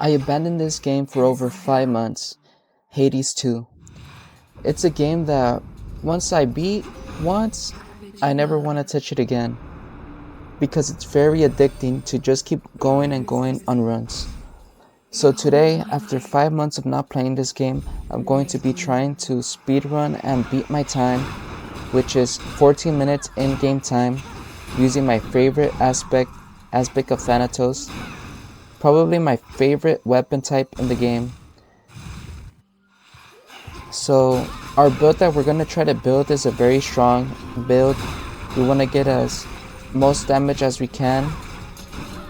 I abandoned this game for over 5 months. Hades 2. It's a game that once I beat once, I never want to touch it again. Because it's very addicting to just keep going and going on runs. So today, after 5 months of not playing this game, I'm going to be trying to speedrun and beat my time, which is 14 minutes in-game time, using my favorite aspect of Thanatos. Probably my favorite weapon type in the game. So our build that we're going to try to build is a very strong build. We want to get as most damage as we can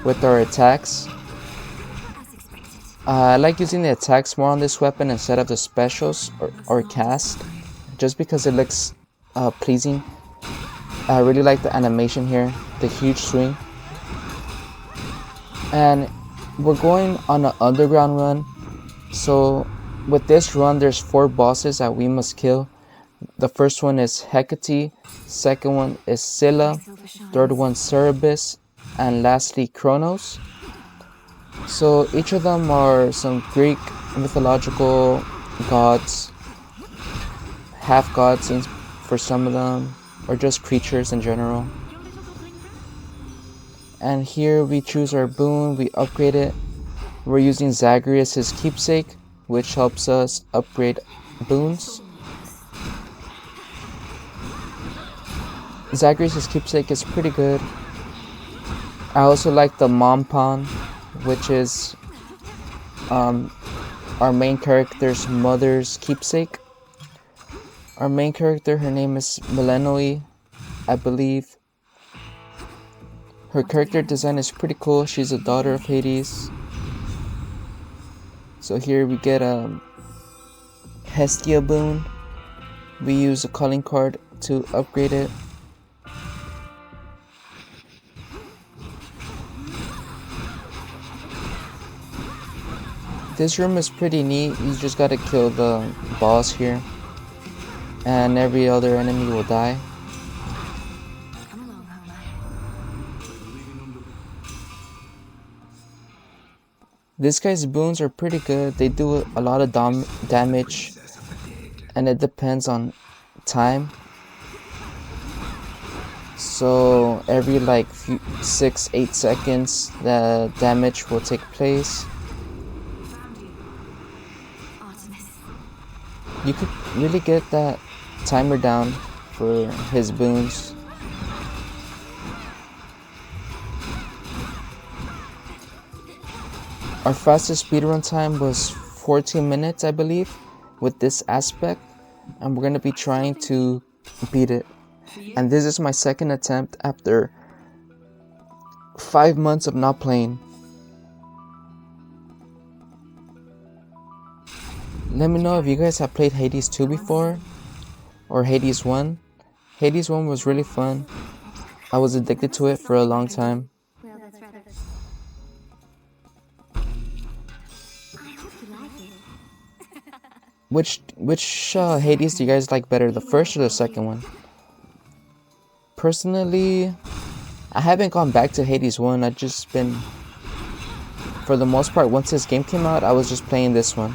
with our attacks. I like using the attacks more on this weapon instead of the specials or cast, just because it looks pleasing. I really like the animation here, the huge swing. And we're going on an underground run, so with this run there's 4 bosses that we must kill. The first one is Hecate, second one is Scylla, third one Cerberus, and lastly Kronos. So each of them are some Greek mythological gods, half gods for some of them, or just creatures in general. And here we choose our boon, we upgrade it. We're using Zagreus' keepsake, which helps us upgrade boons. Zagreus' keepsake is pretty good. I also like the Mom Pawn, which is our main character's mother's keepsake. Our main character, her name is Melanoe, I believe. Her character design is pretty cool. She's a daughter of Hades. So here we get a Hestia boon. We use a calling card to upgrade it. This room is pretty neat. You just gotta kill the boss here, and every other enemy will die. This guy's boons are pretty good. They do a lot of damage, and it depends on time. So every like 6-8 seconds the damage will take place. You could really get that timer down for his boons. Our fastest speedrun time was 14 minutes, I believe, with this aspect, and we're going to be trying to beat it. And this is my second attempt after 5 months of not playing. Let me know if you guys have played Hades 2 before, or Hades 1. Hades 1 was really fun. I was addicted to it for a long time. Which Hades do you guys like better, the first or the second one? Personally, I haven't gone back to Hades 1. I've just been, for the most part, once this game came out, I was just playing this one.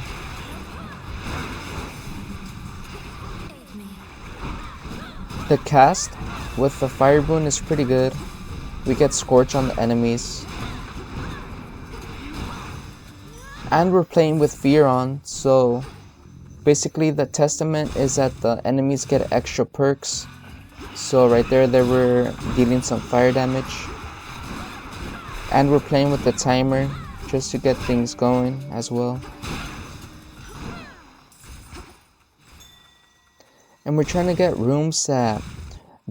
The cast with the fire boon is pretty good. We get Scorch on the enemies. And we're playing with fear on, so basically the testament is that the enemies get extra perks. So right there they were dealing some fire damage. And we're playing with the timer just to get things going as well. And we're trying to get rooms that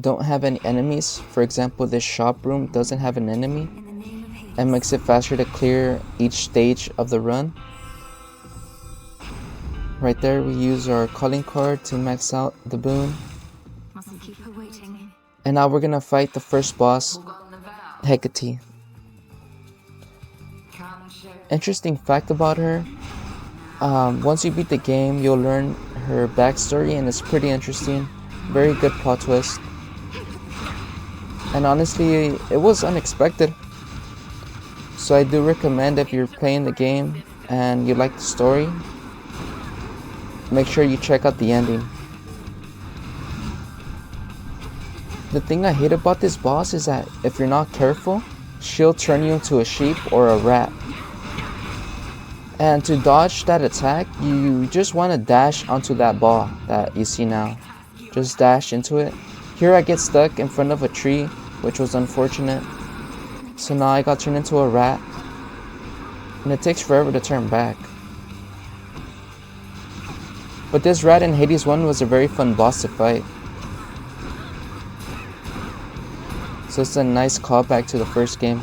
don't have any enemies. For example, this shop room doesn't have an enemy, and makes it faster to clear each stage of the run. Right there we use our calling card to max out the boon. And now we're gonna fight the first boss, Hecate. Interesting fact about her, once you beat the game you'll learn her backstory, and it's pretty interesting. Very good plot twist. And honestly, it was unexpected. So I do recommend, if you're playing the game and you like the story, make sure you check out the ending. The thing I hate about this boss is that if you're not careful, she'll turn you into a sheep or a rat. And to dodge that attack, you just want to dash onto that ball that you see now. Just dash into it. Here I get stuck in front of a tree, which was unfortunate. So now I got turned into a rat. And it takes forever to turn back. But this rat in Hades 1 was a very fun boss to fight. So it's a nice callback to the first game.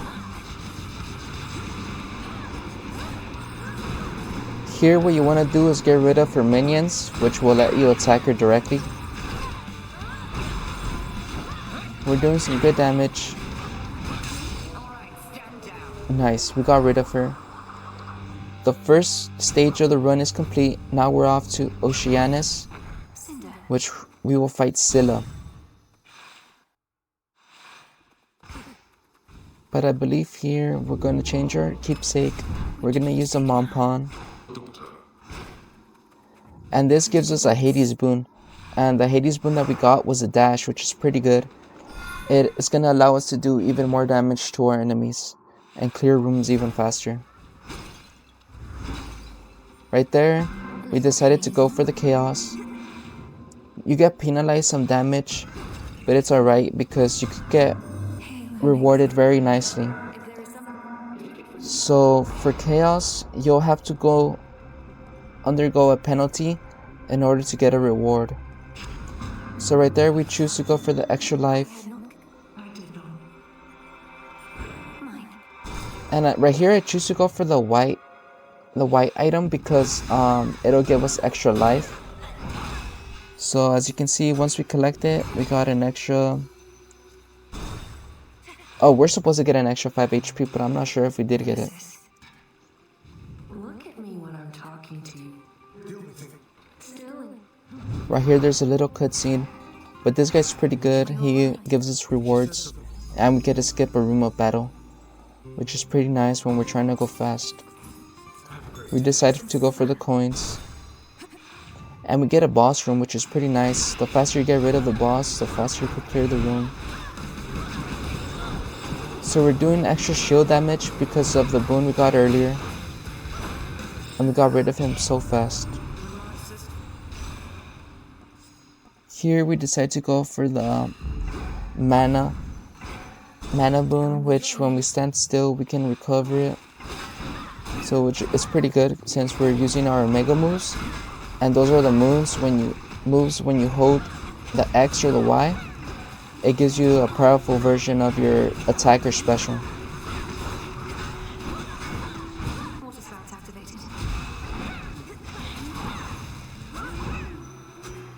Here what you want to do is get rid of her minions, which will let you attack her directly. We're doing some good damage. Nice, we got rid of her. The first stage of the run is complete. Now we're off to Oceanus, which we will fight Scylla. But I believe here we're going to change our keepsake. We're going to use a Mompon. And this gives us a Hades boon. And the Hades boon that we got was a dash, which is pretty good. It's going to allow us to do even more damage to our enemies and clear rooms even faster. Right there, we decided to go for the chaos. You get penalized some damage, but it's alright because you could get rewarded very nicely. So for chaos, you'll have to undergo a penalty in order to get a reward. So right there we choose to go for the extra life. And right here I choose to go for the white item because it'll give us extra life. So as you can see, once we collect it, we got an extra... Oh, we're supposed to get an extra 5 HP, but I'm not sure if we did get it. Look at me when I'm talking to you. Right here there's a little cutscene, but this guy's pretty good. He gives us rewards, and we get to skip a room of battle, which is pretty nice when we're trying to go fast. We decided to go for the coins, and we get a boss room, which is pretty nice. The faster you get rid of the boss, the faster you can clear the room. So we're doing extra shield damage because of the boon we got earlier, and we got rid of him so fast. Here we decide to go for the mana boon, which when we stand still we can recover it. So which is pretty good since we're using our mega moves, and those are the moves when you hold the X or the Y. It gives you a powerful version of your attack or special.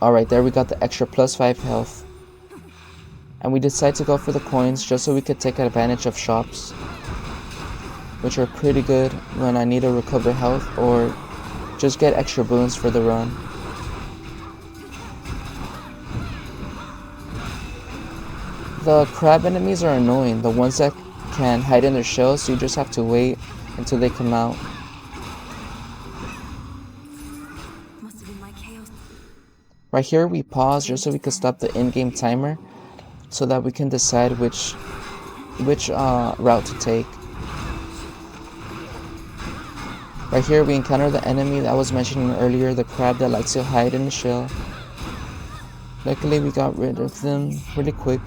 Alright, there we got the extra +5 health. And we decide to go for the coins just so we could take advantage of shops, which are pretty good when I need to recover health or just get extra boons for the run. The crab enemies are annoying, the ones that can hide in their shells, so you just have to wait until they come out. Right here we pause just so we can stop the in-game timer so that we can decide which route to take. Right here we encounter the enemy that I was mentioning earlier, the crab that likes to hide in the shell. Luckily we got rid of them really quick.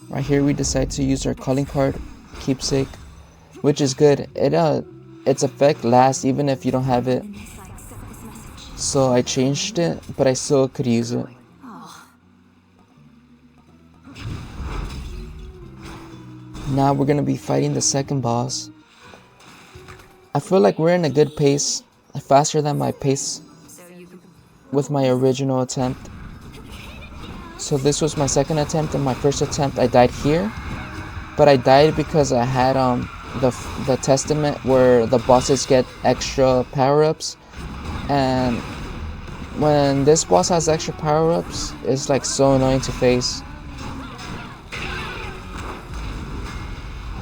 Right here we decide to use our calling card keepsake, which is good. Its effect lasts even if you don't have it. So I changed it, but I still could use it. Now we're gonna be fighting the second boss. I feel like we're in a good pace, faster than my pace with my original attempt. So this was my second attempt, and my first attempt I died here, but I died because I had the testament where the bosses get extra power-ups, and when this boss has extra power-ups, it's like so annoying to face.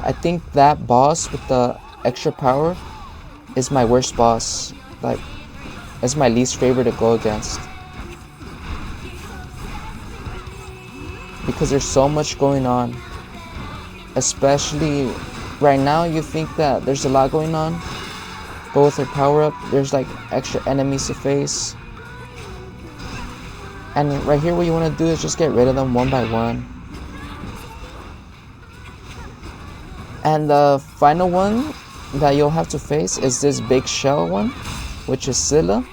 I think that boss with the extra power is my worst boss. Like, it's my least favorite to go against. Because there's so much going on. Especially right now, you think that there's a lot going on. But with her power up, there's like extra enemies to face. And right here, what you want to do is just get rid of them one by one. And the final one that you'll have to face is this big shell one, which is Scylla.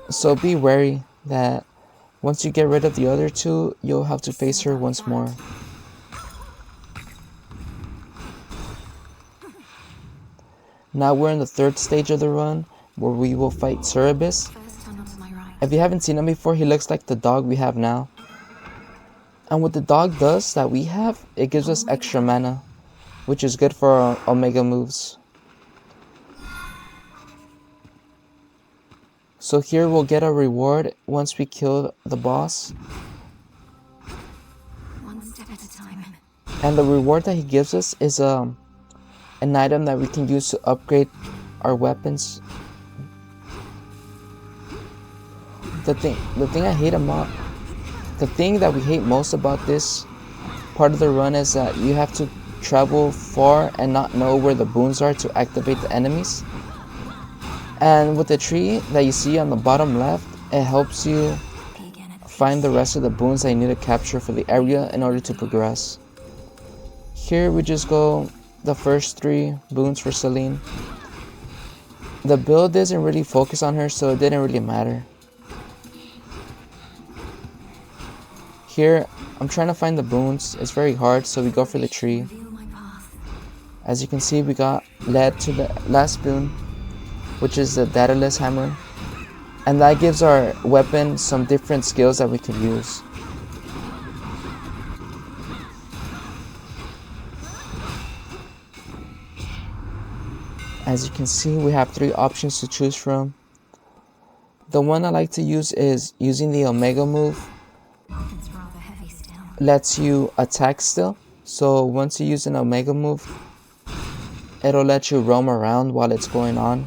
So be wary that once you get rid of the other two, you'll have to face her once more. Now we're in the third stage of the run, where we will fight Cerberus. If you haven't seen him before, he looks like the dog we have now. And what the dog does that we have, it gives us extra mana, which is good for our Omega moves. So here we'll get a reward once we kill the boss. One step at a time. And the reward that he gives us is an item that we can use to upgrade our weapons. The thing I hate about, the thing that we hate most about this part of the run is that you have to travel far and not know where the boons are to activate the enemies. And with the tree that you see on the bottom left, it helps you find the rest of the boons that you need to capture for the area in order to progress. Here we just go the first 3 boons for Celine. The build doesn't really focus on her, so it didn't really matter. Here, I'm trying to find the boons. It's very hard, so we go for the tree. As you can see, we got led to the last boon, which is the Daedalus hammer. And that gives our weapon some different skills that we can use. As you can see, we have 3 options to choose from. The one I like to use is using the Omega move. It's rather heavy still. Lets you attack still. So once you use an Omega move, it'll let you roam around while it's going on.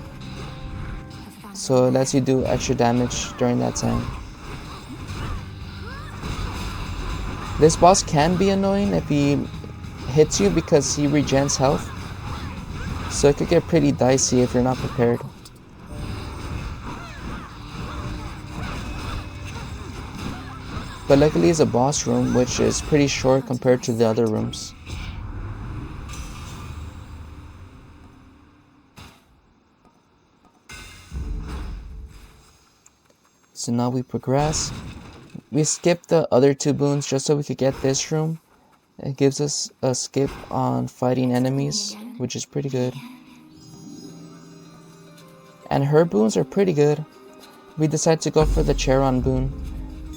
So it lets you do extra damage during that time. This boss can be annoying if he hits you because he regens health. So it could get pretty dicey if you're not prepared. But luckily it's a boss room, which is pretty short compared to the other rooms. So now we progress. We skipped the other 2 boons just so we could get this room. It gives us a skip on fighting enemies, which is pretty good. And her boons are pretty good. We decide to go for the Charon boon,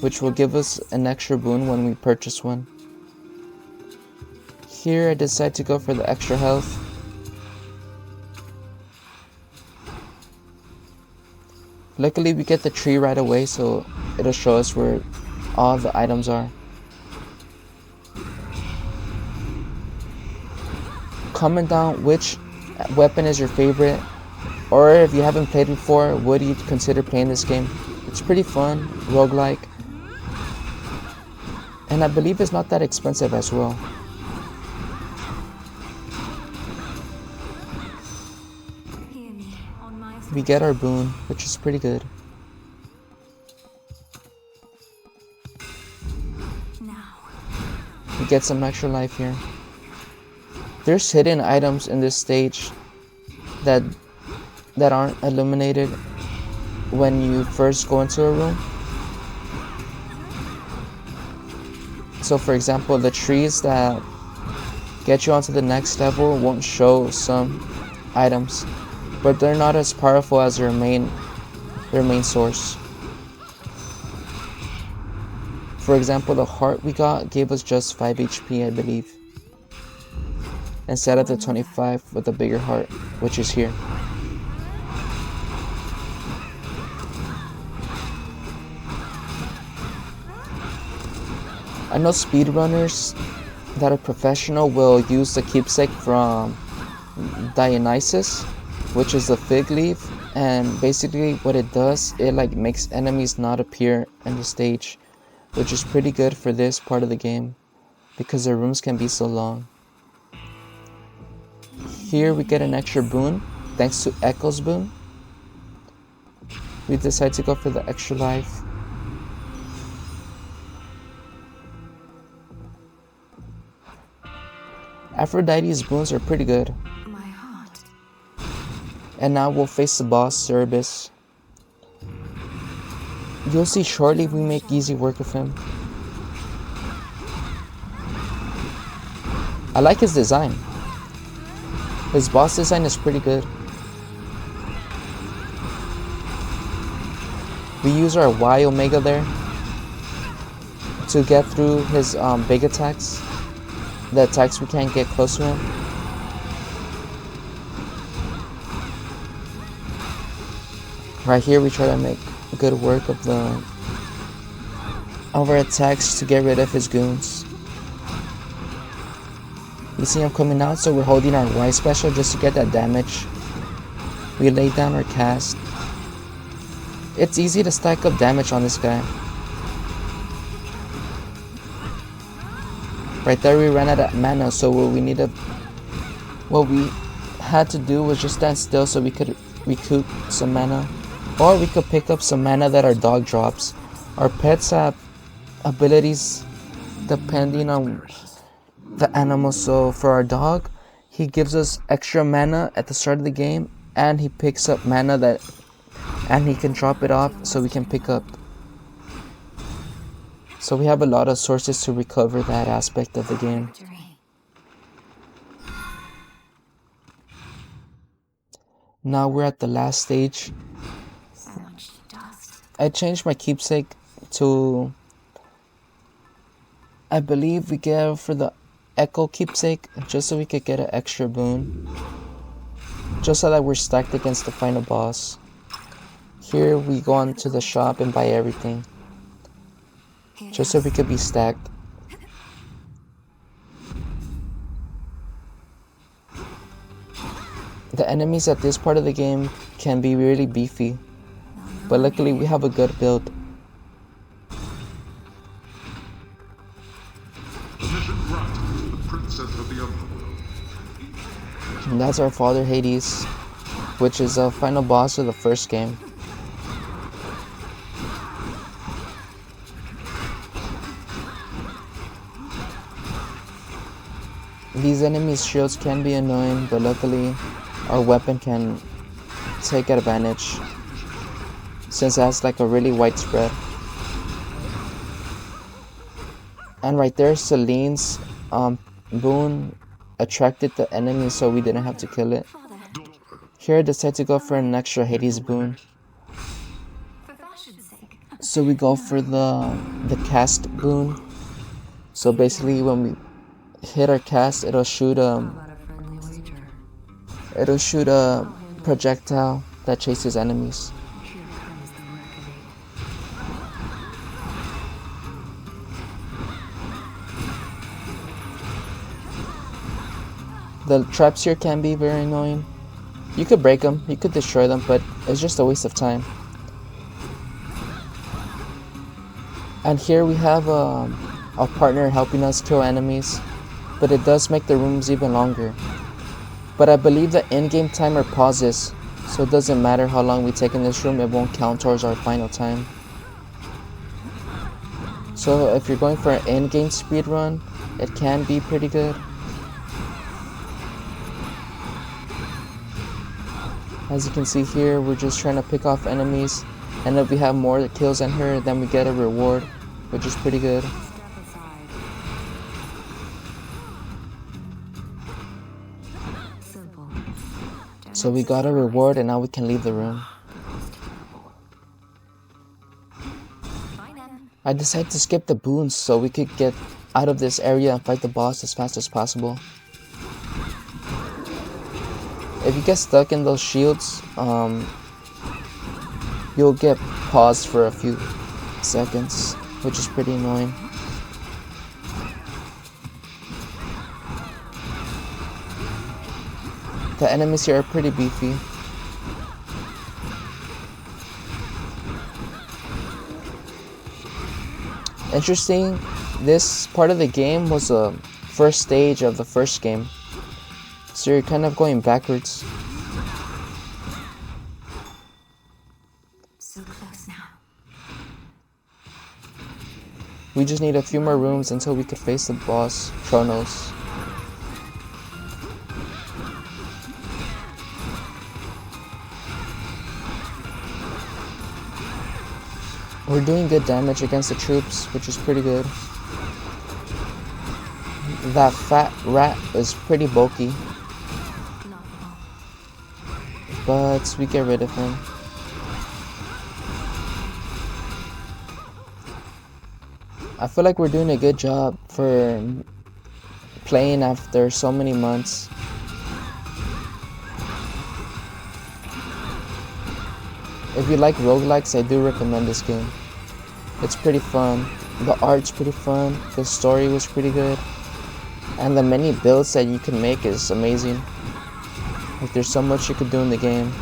which will give us an extra boon when we purchase one. Here I decide to go for the extra health. Luckily we get the tree right away, so it'll show us where all the items are. Comment down which weapon is your favorite, or if you haven't played before, would you consider playing this game? It's pretty fun, roguelike, and I believe it's not that expensive as well. We get our boon, which is pretty good. We get some extra life here. There's hidden items in this stage that aren't illuminated when you first go into a room. So for example, the trees that get you onto the next level won't show some items, but they're not as powerful as their main source. For example, the heart we got gave us just 5 HP, I believe, instead of the 25 with the bigger heart, which is here. I know speedrunners that a professional will use the keepsake from Dionysus, which is a fig leaf, and basically what it does, it like makes enemies not appear in the stage, which is pretty good for this part of the game because the rooms can be so long. Here we get an extra boon thanks to Echo's boon. We decide to go for the extra life. Aphrodite's boons are pretty good. My heart. And now we'll face the boss, Cerberus. You'll see shortly we make easy work of him. I like his design. His boss design is pretty good. We use our Y Omega there to get through his big attacks. The attacks we can't get close to him. Right here we try to make good work of our attacks to get rid of his goons. We see him coming out, so we're holding our Y special just to get that damage. We lay down our cast. It's easy to stack up damage on this guy. Right there we ran out of mana, so what we had to do was just stand still so we could recoup some mana. Or we could pick up some mana that our dog drops. Our pets have abilities depending on the animal, so for our dog, he gives us extra mana at the start of the game, and he picks up mana and he can drop it off so we can pick up. So we have a lot of sources to recover that aspect of the game. Victory. Now we're at the last stage. So much dust. I changed my keepsake to, I believe we get for the Echo keepsake, just so we could get an extra boon. Just so that we're stacked against the final boss. Here we go on to the shop and buy everything. Just so we could be stacked. The enemies at this part of the game can be really beefy, but luckily we have a good build. And that's our father Hades, which is the final boss of the first game. These enemies' shields can be annoying, but luckily our weapon can take advantage since it has like a really wide spread. And right there, Celine's boon attracted the enemy, so we didn't have to kill it. Here I decided to go for an extra Hades boon. For fashion's sake. So we go for the cast boon. So basically when we hit our cast, it'll shoot How about a friendly wager? a projectile that chases enemies. Here comes the reckoning. The traps here can be very annoying. You could break them, you could destroy them, but it's just a waste of time. And here we have a partner helping us kill enemies, but it does make the rooms even longer. But I believe the in-game timer pauses, so it doesn't matter how long we take in this room, it won't count towards our final time. So if you're going for an in-game speedrun, it can be pretty good. As you can see here, we're just trying to pick off enemies, and if we have more kills than her, then we get a reward, which is pretty good. Step aside. Simple. So we got a reward, and now we can leave the room. Bye then. I decided to skip the boons so we could get out of this area and fight the boss as fast as possible. If you get stuck in those shields, you'll get paused for a few seconds, which is pretty annoying. The enemies here are pretty beefy. Interesting, this part of the game was the first stage of the first game. So you're kind of going backwards. So close now. We just need a few more rooms until we could face the boss, Kronos. We're doing good damage against the troops, which is pretty good. That fat rat is pretty bulky, but we get rid of him. I feel like we're doing a good job for playing after so many months. If you like roguelikes, I do recommend this game. It's pretty fun. The art's pretty fun. The story was pretty good. And the many builds that you can make is amazing. Like, there's so much you could do in the game.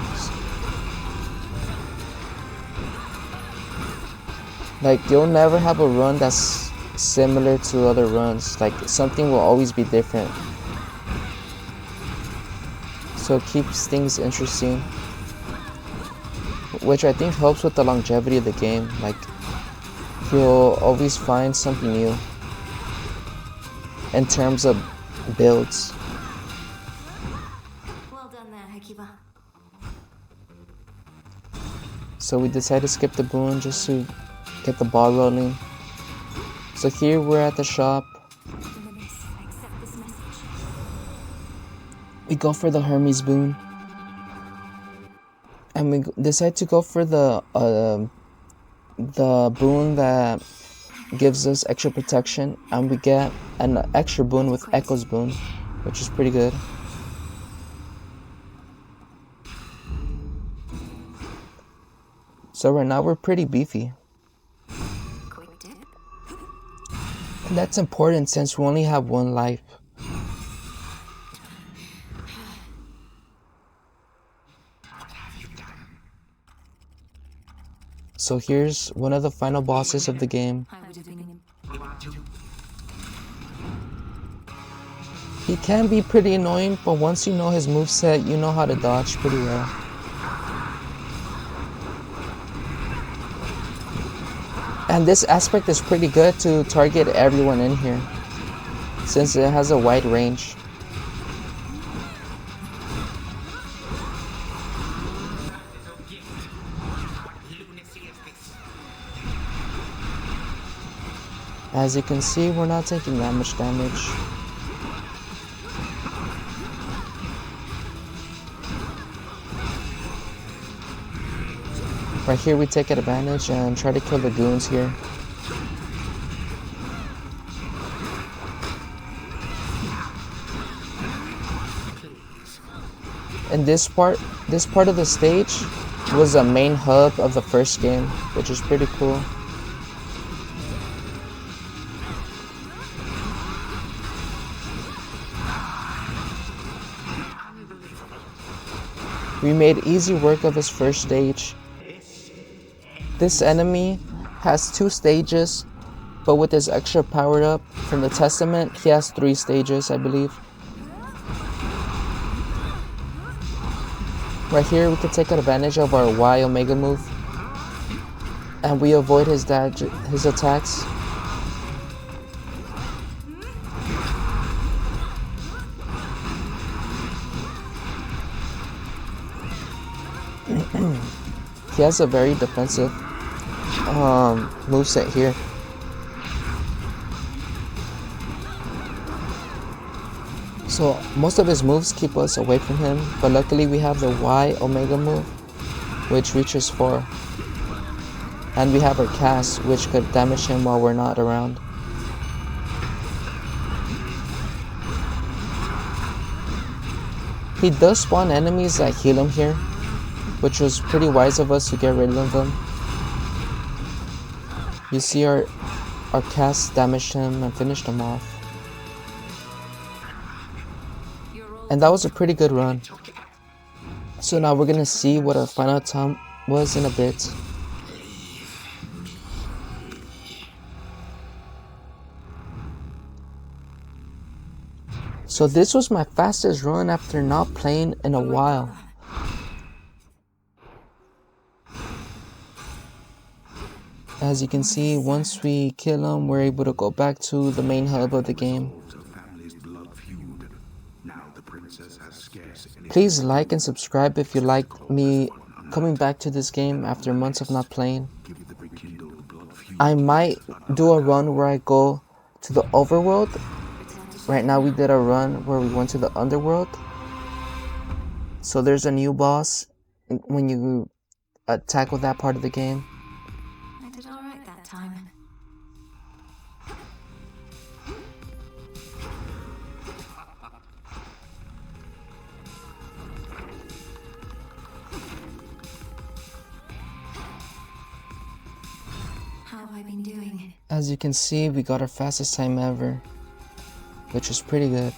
Like, you'll never have a run that's similar to other runs. Like, something will always be different. So it keeps things interesting. Which I think helps with the longevity of the game. Like, you'll always find something new in terms of builds. Well done there, Hekiba. So we decided to skip the boon just to get the ball rolling. So here we're at the shop. Accept this message. We go for the Hermes boon. And we decide to go for the boon that gives us extra protection, and we get an extra boon with Echo's boon, which is pretty good. So right now we're pretty beefy. Quick dip. And that's important since we only have one life. So here's one of the final bosses of the game. I would have been. He can be pretty annoying, but once you know his moveset, you know how to dodge pretty well. And this aspect is pretty good to target everyone in here, since it has a wide range. As you can see, we're not taking that much damage. Right here we take advantage and try to kill the goons here. And this part of the stage was the main hub of the first game, which is pretty cool. We made easy work of his first stage. This enemy has 2 stages, but with his extra power up from the Testament, he has 3 stages, I believe. Right here, we can take advantage of our Y Omega move, and we avoid his attacks. He has a very defensive moveset here. So most of his moves keep us away from him, but luckily we have the Y Omega move, which reaches 4. And we have our cast, which could damage him while we're not around. He does spawn enemies that heal him here, which was pretty wise of us to get rid of them. You see our cast damaged him and finished him off. Your And that was a pretty good run. So now we're gonna see what our final time was in a bit. So this was my fastest run after not playing in a while. As you can see, once we kill them, we're able to go back to the main hub of the game. Please like and subscribe if you like me coming back to this game after months of not playing. I might do a run where I go to the overworld. Right now we did a run where we went to the underworld. So there's a new boss when you tackle that part of the game. I did alright that time. How have I been doing? As you can see, we got our fastest time ever, which is pretty good.